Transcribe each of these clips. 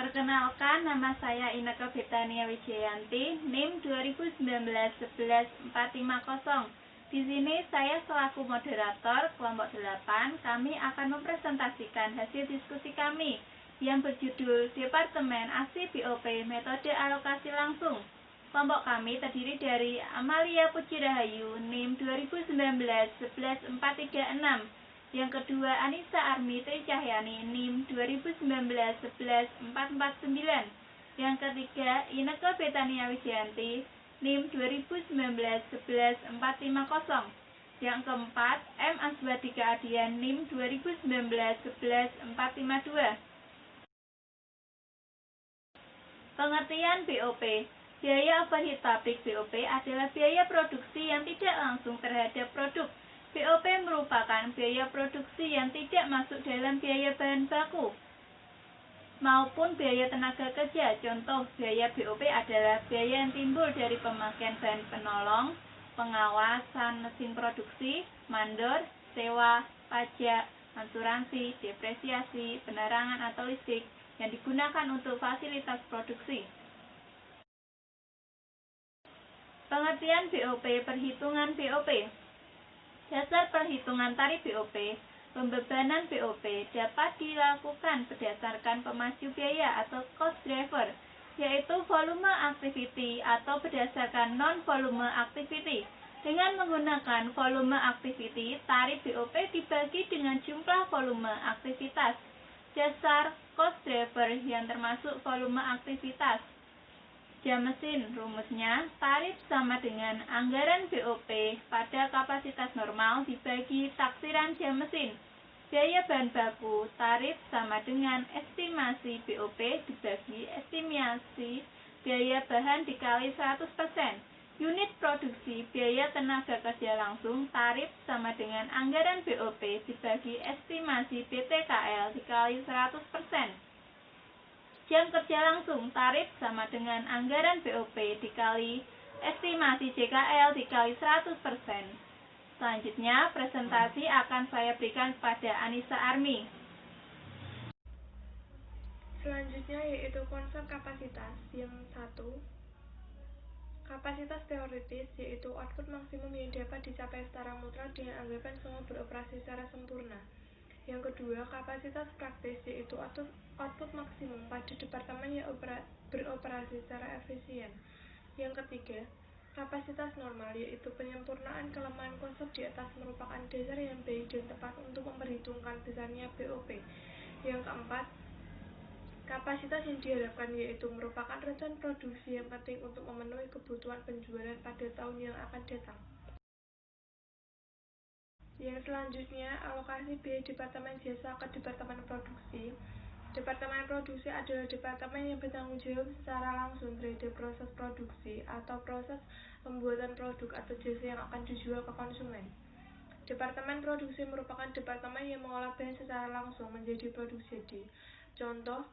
Perkenalkan, nama saya Inneke Betania Wijayanti, NIM 2019-11450. Di sini saya selaku moderator kelompok 8, kami akan mempresentasikan hasil diskusi kami yang berjudul Departemen ASI BOP Metode Alokasi Langsung. Kelompok kami terdiri dari Amalia Puji Rahayu, NIM 2019-11436. Yang kedua, Anissa Armi Tri Cahyani, NIM 2019-11449. Yang ketiga, Inneke Betania Wijayanti, NIM 2019-11450. Yang keempat, M. Azwadika Adian, NIM 2019-11452. Pengertian BOP. Biaya overhead pabrik BOP adalah biaya produksi yang tidak langsung terhadap produk. BOP merupakan biaya produksi yang tidak masuk dalam biaya bahan baku maupun biaya tenaga kerja. Contoh biaya BOP adalah biaya yang timbul dari pemakaian bahan penolong, pengawasan mesin produksi, mandor, sewa, pajak, asuransi, depresiasi, penerangan atau listrik yang digunakan untuk fasilitas produksi. Pengertian BOP, perhitungan BOP. Dasar perhitungan tarif BOP, pembebanan BOP dapat dilakukan berdasarkan pemacu biaya atau cost driver, yaitu volume activity atau berdasarkan non-volume activity. Dengan menggunakan volume activity, tarif BOP dibagi dengan jumlah volume aktivitas. Dasar cost driver yang termasuk volume aktivitas. Jam mesin, rumusnya, tarif sama dengan anggaran BOP pada kapasitas normal dibagi taksiran jam mesin. Biaya bahan baku, tarif sama dengan estimasi BOP dibagi estimasi biaya bahan dikali 100%. Unit produksi, biaya tenaga kerja langsung, tarif sama dengan anggaran BOP dibagi estimasi BTKL dikali 100%. Jam kerja langsung, tarif sama dengan anggaran BOP dikali estimasi JKL dikali 100%. Selanjutnya, presentasi akan saya berikan kepada Anissa Armi. Selanjutnya yaitu konsep kapasitas. Yang satu, kapasitas teoritis yaitu output maksimum yang dapat dicapai secara mutlak dengan anggapan semua beroperasi secara sempurna. Yang kedua, kapasitas praktis yaitu output maksimum pada departemen yang beroperasi secara efisien. Yang ketiga, kapasitas normal yaitu penyempurnaan kelemahan konsep di atas merupakan dasar yang baik dan tepat untuk memperhitungkan besarnya BOP. Yang keempat, kapasitas yang diharapkan yaitu merupakan rencana produksi yang penting untuk memenuhi kebutuhan penjualan pada tahun yang akan datang. Yang selanjutnya, alokasi biaya Departemen Jasa ke Departemen Produksi. Departemen Produksi adalah departemen yang bertanggung jawab secara langsung terhadap proses produksi atau proses pembuatan produk atau jasa yang akan dijual ke konsumen. Departemen Produksi merupakan departemen yang mengolah bahan secara langsung menjadi produk jadi. Contoh,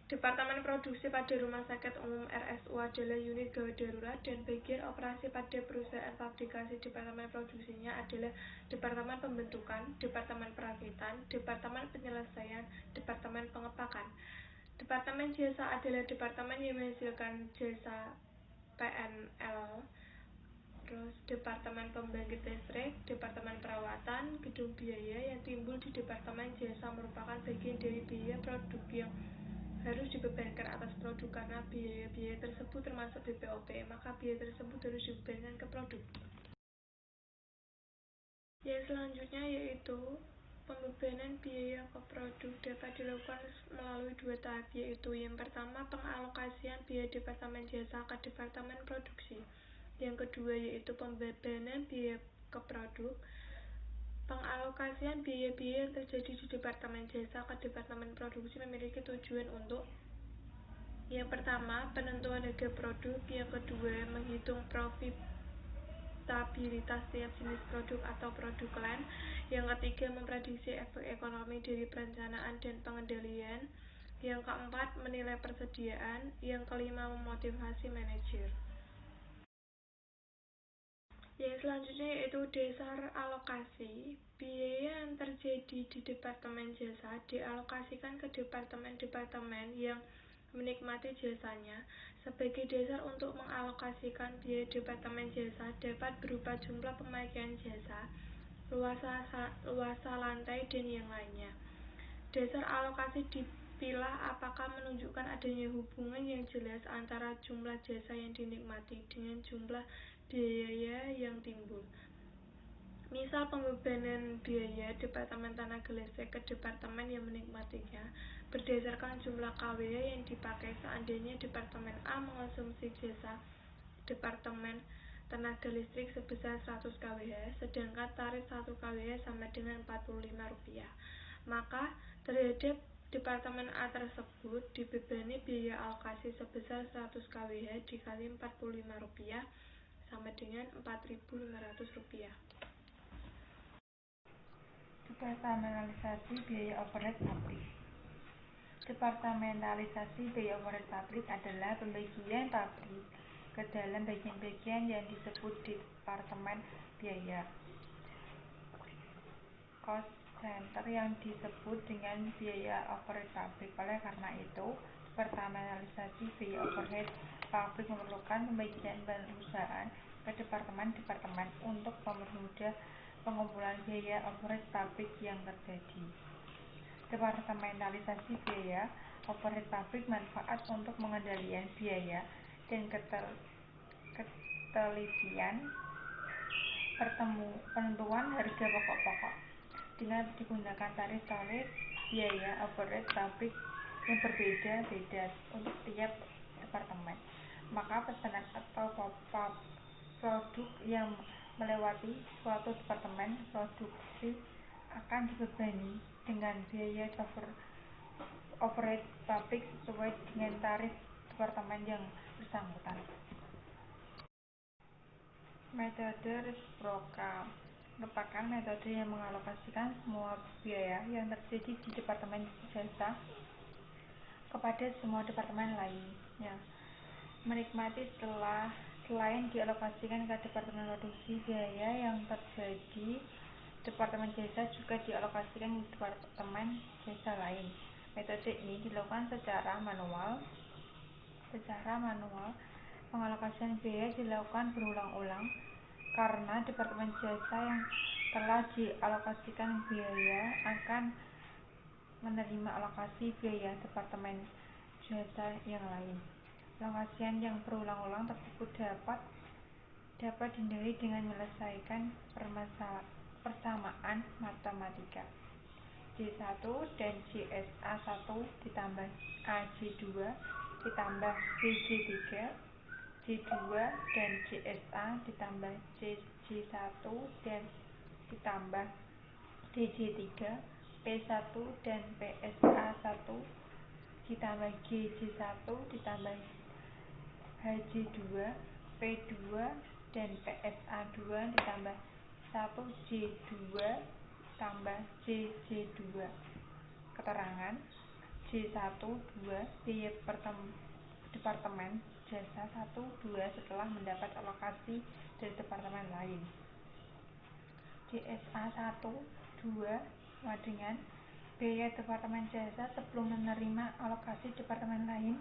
Departemen Produksi pada Rumah Sakit Umum RSU adalah unit gawat darurat dan bagian operasi pada perusahaan pabrikasi. Departemen produksinya adalah Departemen Pembentukan, Departemen Perakitan, Departemen Penyelesaian, Departemen Pengepakan. Departemen Jasa adalah departemen yang menghasilkan jasa PNL. Terus Departemen Pembangkit Listrik, Departemen Perawatan, Gedung Biaya yang timbul di Departemen Jasa merupakan bagian dari biaya produk yang harus dibebankan atas produk karena biaya-biaya tersebut termasuk BPOP, maka biaya tersebut harus dibebankan ke produk. Yang selanjutnya yaitu pembebanan biaya ke produk dapat dilakukan melalui dua tahap, yaitu yang pertama pengalokasian biaya Departemen Jasa ke Departemen Produksi. Yang kedua yaitu pembebanan biaya ke produk. Pengalokasian biaya-biaya yang terjadi di Departemen Jasa ke Departemen Produksi memiliki tujuan untuk yang pertama, penentuan harga produk. Yang kedua, menghitung profitabilitas tiap jenis produk atau produk line. Yang ketiga, memprediksi efek ekonomi dari perencanaan dan pengendalian. Yang keempat, menilai persediaan. Yang kelima, memotivasi manajer. Yang selanjutnya yaitu dasar alokasi. Biaya yang terjadi di Departemen Jasa dialokasikan ke departemen-departemen yang menikmati jasanya. Sebagai dasar untuk mengalokasikan biaya Departemen Jasa dapat berupa jumlah pemakaian jasa, luasa lantai, dan yang lainnya. Dasar alokasi dipilah apakah menunjukkan adanya hubungan yang jelas antara jumlah jasa yang dinikmati dengan jumlah biaya yang timbul. Misal pembebanan biaya Departemen Tenaga Listrik ke departemen yang menikmatinya berdasarkan jumlah kWh yang dipakai. Seandainya Departemen A mengonsumsi jasa Departemen Tenaga Listrik sebesar 100 kWh, sedangkan tarif 1 kWh sama dengan Rp45, maka terhadap Departemen A tersebut dibebani biaya alokasi sebesar 100 kWh dikali Rp45 sama dengan Rp4.500. Departementalisasi biaya overhead pabrik. Departementalisasi biaya overhead pabrik adalah pembagian pabrik ke dalam bagian-bagian yang disebut departemen biaya. Cost center yang disebut dengan biaya overhead pabrik. Oleh karena itu, departementalisasi biaya overhead pabrik memerlukan pembagian perusahaan ke departemen-departemen untuk mempermudah pengumpulan biaya overhead pabrik yang terjadi. Departementalisasi biaya overhead pabrik manfaat untuk pengendalian biaya dan ketelitian penentuan harga pokok-pokok dengan digunakan tarif biaya overhead pabrik yang berbeda-beda untuk tiap departemen. Maka pesanan atau produk yang melewati suatu departemen produksi akan dibebani dengan biaya overhead pabrik sesuai dengan tarif departemen yang bersangkutan. Metode resiprokal merupakan metode yang mengalokasikan semua biaya yang terjadi di Departemen Jasa kepada semua departemen lainnya. Menikmati selain dialokasikan ke Departemen Produksi, biaya yang terjadi Departemen Jasa juga dialokasikan ke Departemen Jasa lain. Metode ini dilakukan secara manual. Pengalokasian biaya dilakukan berulang-ulang karena Departemen Jasa yang telah dialokasikan biaya akan menerima alokasi biaya Departemen Jasa yang lain. Alokasian yang berulang-ulang tersebut dapat dihindari dengan menyelesaikan persamaan matematika. J1 dan JSA1 ditambah AJ2 ditambah BJ3, J2 dan JSA ditambah DJ1 dan ditambah DJ3, P1 dan PSA1 ditambah GJ1 ditambah HJ2, P2 dan PSA2 ditambah 1J2 tambah JJ2. Keterangan J1 2 biaya Departemen Jasa 1 2 setelah mendapat alokasi dari departemen lain. JSA 1 2 sama dengan biaya Departemen Jasa sebelum menerima alokasi departemen lain.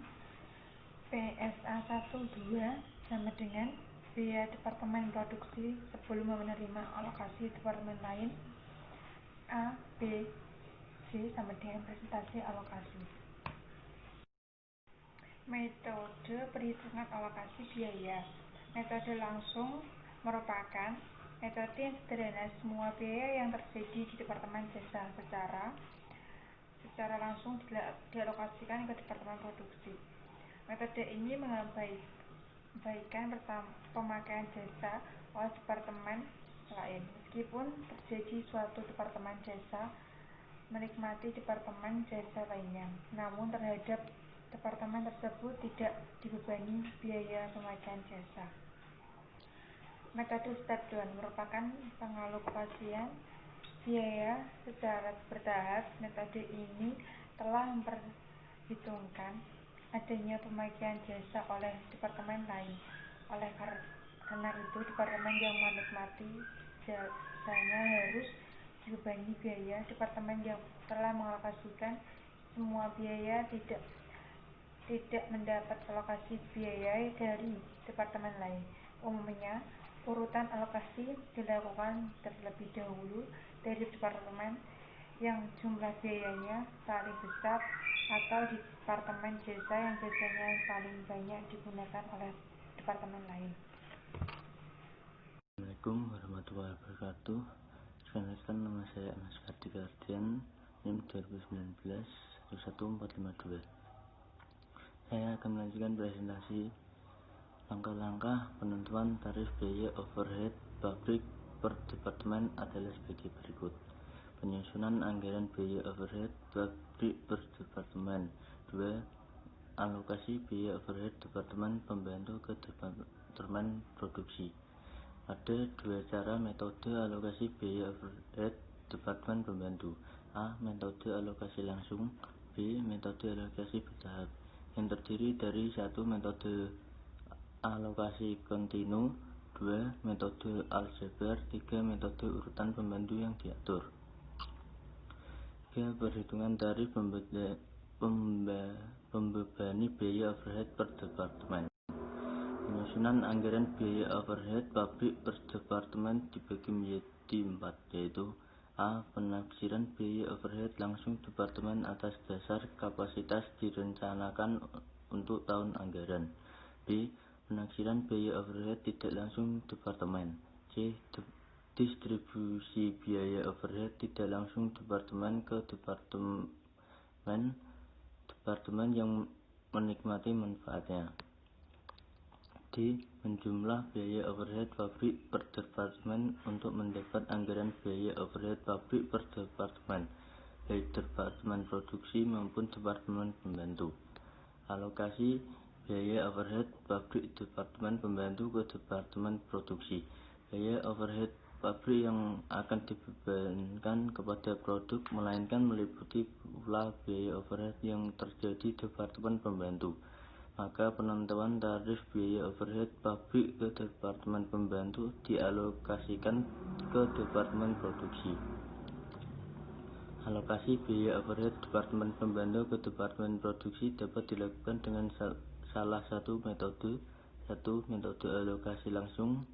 PSA 1 2 sama dengan biaya Departemen Produksi sebelum menerima alokasi departemen lain. A, B, C sama dengan presentasi alokasi. Metode perhitungan alokasi biaya. Metode langsung merupakan metode yang sederhana. Semua biaya yang terjadi di Departemen Jasa secara langsung dialokasikan ke Departemen Produksi. Metode ini mengabaikan pemakaian jasa oleh departemen lain. Meskipun terjadi suatu departemen jasa menikmati departemen jasa lainnya, namun terhadap departemen tersebut tidak dibebani biaya pemakaian jasa. Metode step down merupakan pengalokasian biaya secara bertahap. Metode ini telah memperhitungkan adanya pemakaian jasa oleh departemen lain. Oleh Karena itu, departemen yang menikmati jasanya harus dibebani biaya. Departemen yang telah mengalokasikan semua biaya tidak mendapat alokasi biaya dari departemen lain. Umumnya, urutan alokasi dilakukan terlebih dahulu dari departemen yang jumlah biayanya paling besar atau departemen jasa yang jasanya paling banyak digunakan oleh departemen lain. Assalamualaikum warahmatullahi wabarakatuh. Perkenalkan, nama saya Mas Kardi Kardian, NIM 2019-11452. Saya akan melanjutkan presentasi langkah-langkah penentuan tarif biaya overhead pabrik per departemen adalah sebagai berikut. Penyusunan anggaran biaya overhead pabrik per departemen. 2. Alokasi biaya overhead departemen pembantu ke departemen produksi. Ada dua cara metode alokasi biaya overhead departemen pembantu. A. Metode alokasi langsung. B. Metode alokasi bertahap, yang terdiri dari 1. Metode alokasi kontinu, 2. Metode aljabar, 3. Metode urutan pembantu yang diatur. 3. Perhitungan tarif pembebani biaya overhead per departemen. Penyusunan anggaran biaya overhead pabrik per departemen dibagi menjadi 4, yaitu A. Penaksiran biaya overhead langsung departemen atas dasar kapasitas direncanakan untuk tahun anggaran. B. Penaksiran biaya overhead tidak langsung departemen. C. Distribusi biaya overhead tidak langsung departemen ke departemen yang menikmati manfaatnya. D. Menjumlah biaya overhead pabrik per departemen untuk mendapat anggaran biaya overhead pabrik per departemen, baik departemen produksi maupun departemen pembantu. Alokasi biaya overhead pabrik departemen pembantu ke departemen produksi. Biaya overhead pabrik yang akan dibebankan kepada produk melainkan meliputi pula biaya overhead yang terjadi departemen pembantu. Maka penentuan tarif biaya overhead pabrik ke departemen pembantu dialokasikan ke departemen produksi. Alokasi biaya overhead departemen pembantu ke departemen produksi dapat dilakukan dengan salah satu metode. 1. Metode alokasi langsung.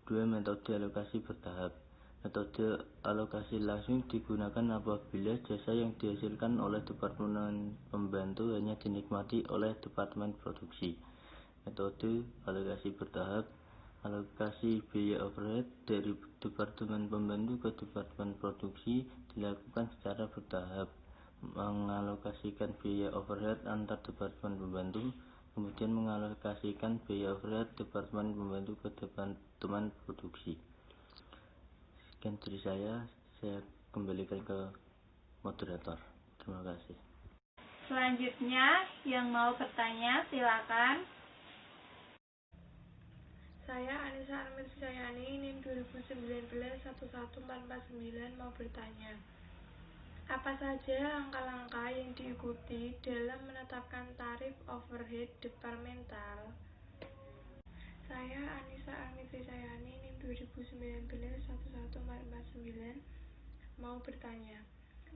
2. Metode alokasi bertahap. Metode alokasi langsung digunakan apabila jasa yang dihasilkan oleh departemen pembantu hanya dinikmati oleh departemen produksi. Metode alokasi bertahap. Alokasi biaya overhead dari departemen pembantu ke departemen produksi dilakukan secara bertahap. Mengalokasikan biaya overhead antar departemen pembantu, kemudian mengalokasikan biaya overhead departemen pembantu ke departemen produksi. Sekian dari saya kembalikan ke moderator. Terima kasih. Selanjutnya, yang mau bertanya silakan. Saya Anissa Armitsyayani, NIM 2019-11449 mau bertanya. Apa saja langkah-langkah yang diikuti dalam menetapkan tarif overhead departemental? Saya Anissa Armitsyayani, NIM 2019-11449 mau bertanya.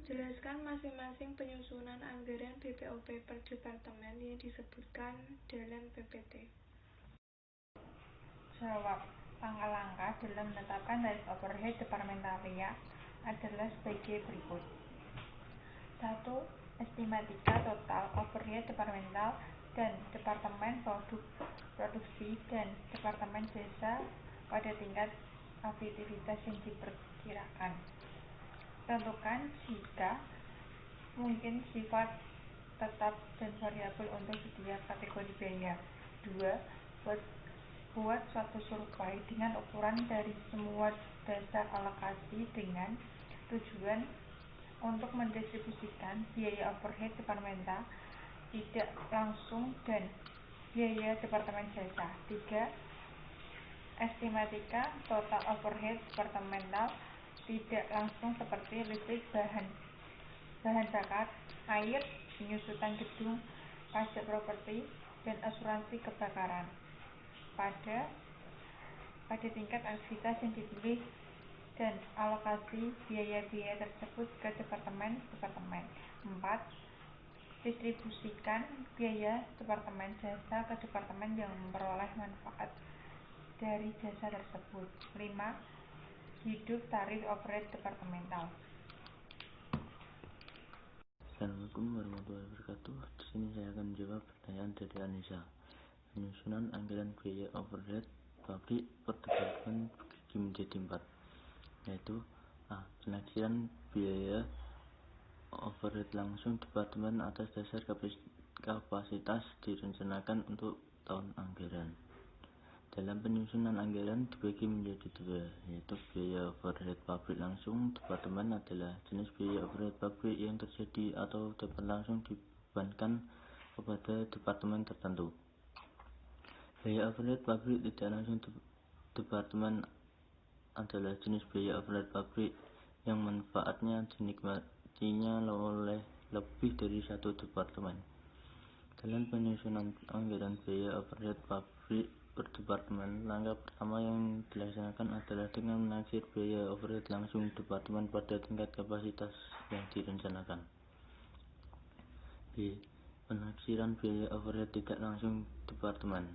Jelaskan masing-masing penyusunan anggaran BPOP per departemen yang disebutkan dalam PPT. Jawab. Langkah-langkah dalam menetapkan tarif overhead departementalia adalah sebagai berikut. 1. Estimatika total overhead departemental dan departemen produksi dan departemen jasa pada tingkat aktivitas yang diperkirakan. Tentukan jika mungkin sifat tetap dan variabel untuk setiap kategori biaya. 2. Buat suatu survei dengan ukuran dari semua dasar alokasi dengan tujuan untuk mendistribusikan biaya overhead departemental tidak langsung dan biaya departemen jasa. 3. Estimatika total overhead departemental tidak langsung seperti listrik, bahan bakar, air, penyusutan gedung, pajak properti, dan asuransi kebakaran pada pada tingkat aktivitas yang dipilih dan alokasi biaya-biaya tersebut ke departemen-departemen. 4. Distribusikan biaya departemen jasa ke departemen yang memperoleh manfaat dari jasa tersebut. 5. Hidup tarif overhead departemental. Assalamualaikum warahmatullahi wabarakatuh. Di sini saya akan menjawab pertanyaan dari Anissa. Penyusunan anggaran biaya overhead pabrik per departemen dibagi menjadi 4, yaitu A. Penaksiran biaya overhead langsung departemen atas dasar kapasitas direncanakan untuk tahun anggaran. Dalam penyusunan anggaran dibagi menjadi 2, yaitu biaya overhead pabrik langsung departemen adalah jenis biaya overhead pabrik yang terjadi atau dapat langsung dibebankan kepada departemen tertentu. Biaya overhead pabrik tidak langsung departemen adalah jenis biaya overhead pabrik yang manfaatnya dinikmatinya oleh lebih dari satu departemen. Dalam penyusunan anggaran biaya overhead pabrik per departemen, langkah pertama yang dilaksanakan adalah dengan menaksir biaya overhead langsung departemen pada tingkat kapasitas yang direncanakan. B. Penaksiran biaya overhead tidak langsung departemen.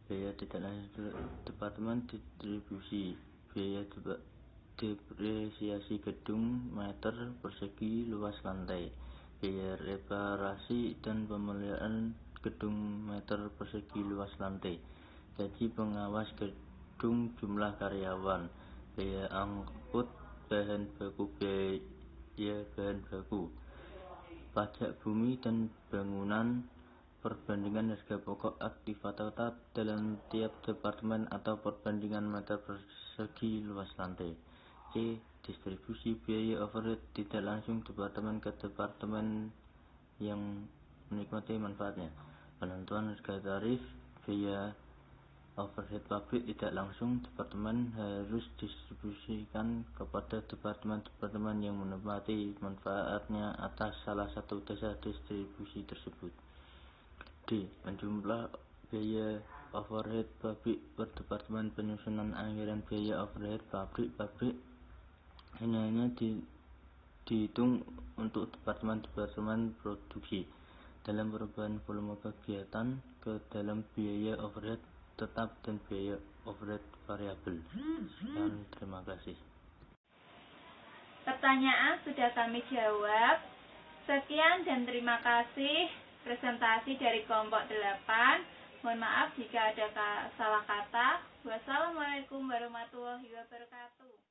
Biaya tidak langsung departemen distribusi. Biaya depresiasi gedung meter persegi luas lantai. Biaya reparasi dan pemeliharaan gedung meter persegi luas lantai. Gaji pengawas gedung, jumlah karyawan, biaya angkut bahan baku, biaya bahan baku, pajak bumi dan bangunan, perbandingan harga pokok aktivitas dalam tiap departemen atau perbandingan meter persegi luas lantai. C. Distribusi biaya overhead tidak langsung departemen ke departemen yang menikmati manfaatnya. Penentuan harga tarif biaya overhead pabrik tidak langsung departemen harus distribusikan kepada departemen-departemen yang menikmati manfaatnya atas salah satu dasar distribusi tersebut. D. Menjumlah biaya overhead pabrik per departemen. Penyusunan anggaran biaya overhead pabrik hanya dihitung untuk departemen-departemen produksi. Dalam perubahan volume kegiatan ke dalam biaya overhead tetap dan biaya overhead variabel. Sekian, terima kasih. Pertanyaan sudah kami jawab. Sekian dan terima kasih presentasi dari kelompok 8. Mohon maaf jika ada salah kata. Wassalamualaikum warahmatullahi wabarakatuh.